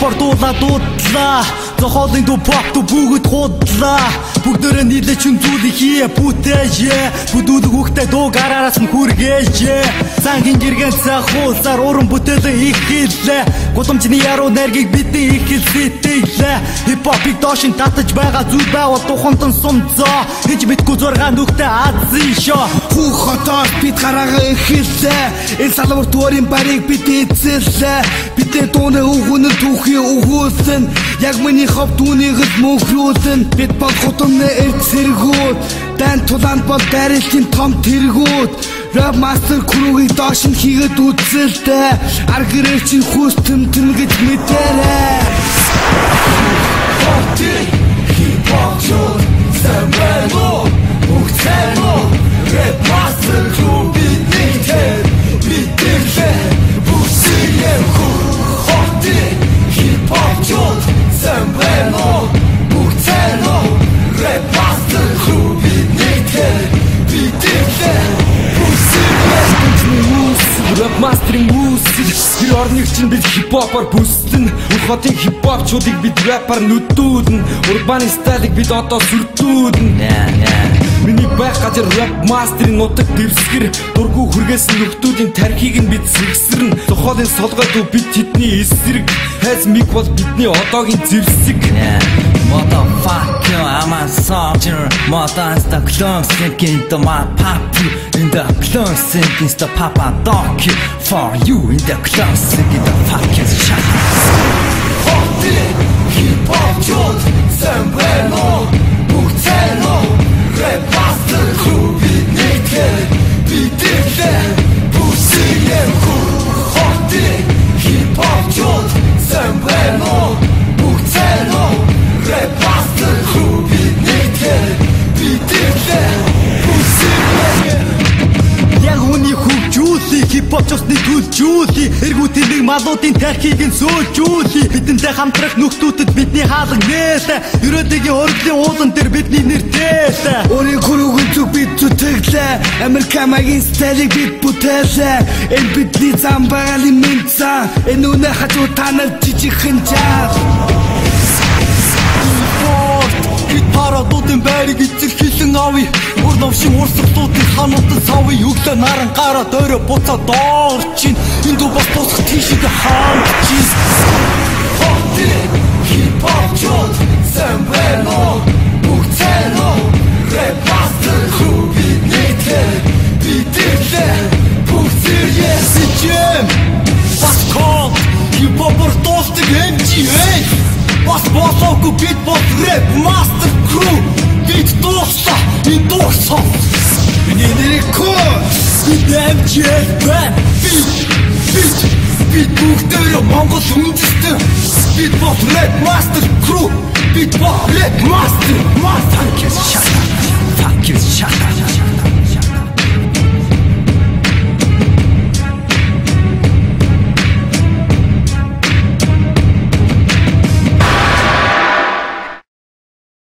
хипхопор дуудлаа зохиолын дуу pop дуу бүгд худлаа бүгдөө нийлж зүудий хие бүтээжээ бүдүүлэг хүүхтэй дуу гараараас нь хүргээжээ цангийн гэргэн цахуулсаар уран бүтээлээ их хийлээ гудамжны яруу найргийг бидний их хэлсэтэйлээ хипхопыг доошин татаж байгаа зүйл байвал тухантан сумцоо хэж мэдгүй 6 нүхтэй азийн шоо Хүү хотоор бид гараагаа эхэллээ энэ салвар туурын барыг бид эзэллээ бидний дууны өгөнө түүхийн өгүүлсэн яг миний хов түүнийгэл мөнхрүүлэн бид бол хутамны эрд сэргүүд дан тулаанд бол дайралтын том тэргүүд Rap Master Crew-ийг доош нь хийгээд үзэлтэй ар гэрээ чинь хүүс тэмтэн гэж мэдэрээ Hip-hop чууд сэмбэло бүгцэло Rap Master Crew биднийхтэй бидэрхээ бүсием хурхоти Hip-hop чууд сэмбэло бүгцэло Rap Master Crew биднийхтэй бидэрхээ Rap Master-ийн үүсэл тэр орныг чинь бид хипхопоор бүслэн хотын хипхопчуудыг бид рэпаар нүдүүдэн урбаны стайлыг бид одоо сүрдүүдэн миний байх газар Rap Master-ийн нутаг дэвсгэр дургүй хүргээсэн нөхдүүдийн тархийг нь бид сэргсэрнэ зохиолын солгойд бид тэдний эсрэг хайз миг бол бидний одоогийн зэвсэг Motherfucker, I'm a soldier. Mother's the clone sinking into my papi. In the clone sinking the papa dog. For you in the clone sinking the fucking shot. Hip-hop чууд сэмбэло бүгцэло Rap Master Crew биднийхтэй бидэрхээ бүсием хурхоти Hip-hop чууд сэмбэло бүгцэло Rap Master Crew биднийхтэй бидэрхээ бүсием Яг үний хөгжүүлээ хипхоп чусны төлжүүлээ эргүүтийн нэг малуудын тархийг нь сөөлжүүлээ бидэнтэй хамтрах нөхдүүдэд бидний хаалга нээлээ ерөөдөгийн ордлын уулан дээр бидний нэртэй Өөрийн хөрөөгөө зүг бид зүтгэлээ Америкамагийн стайлыг бид бүтээлээ энэ бидний зам байгалийн мэдсэн энэ үнэ хажуу танаар жижигхэн жаа Бид парадуудын байрыг эзэрхийлэн авъя Ур навшин урсгалуудын хануудад савъя Өглөө наран гараа дөрөө буцаа доорчин Энэ дүү бас тусах тийшээ хаамчин Hip-hop чууд сэмбэло бүгцэло Rap Master Crew биднийхтэй бидэрхээ бүсием Сичэм бас кол хипхопор дуустдаг MGA Бас болоогүй бид бол Rap Master Crew бид дуусаа энэ дуусаа Миний нэрийг код бид MGA бай бид бүгдээрээ Монгол үндэстэн бид бол Rap Master Crew бид бол Rap Master Fuck you shut up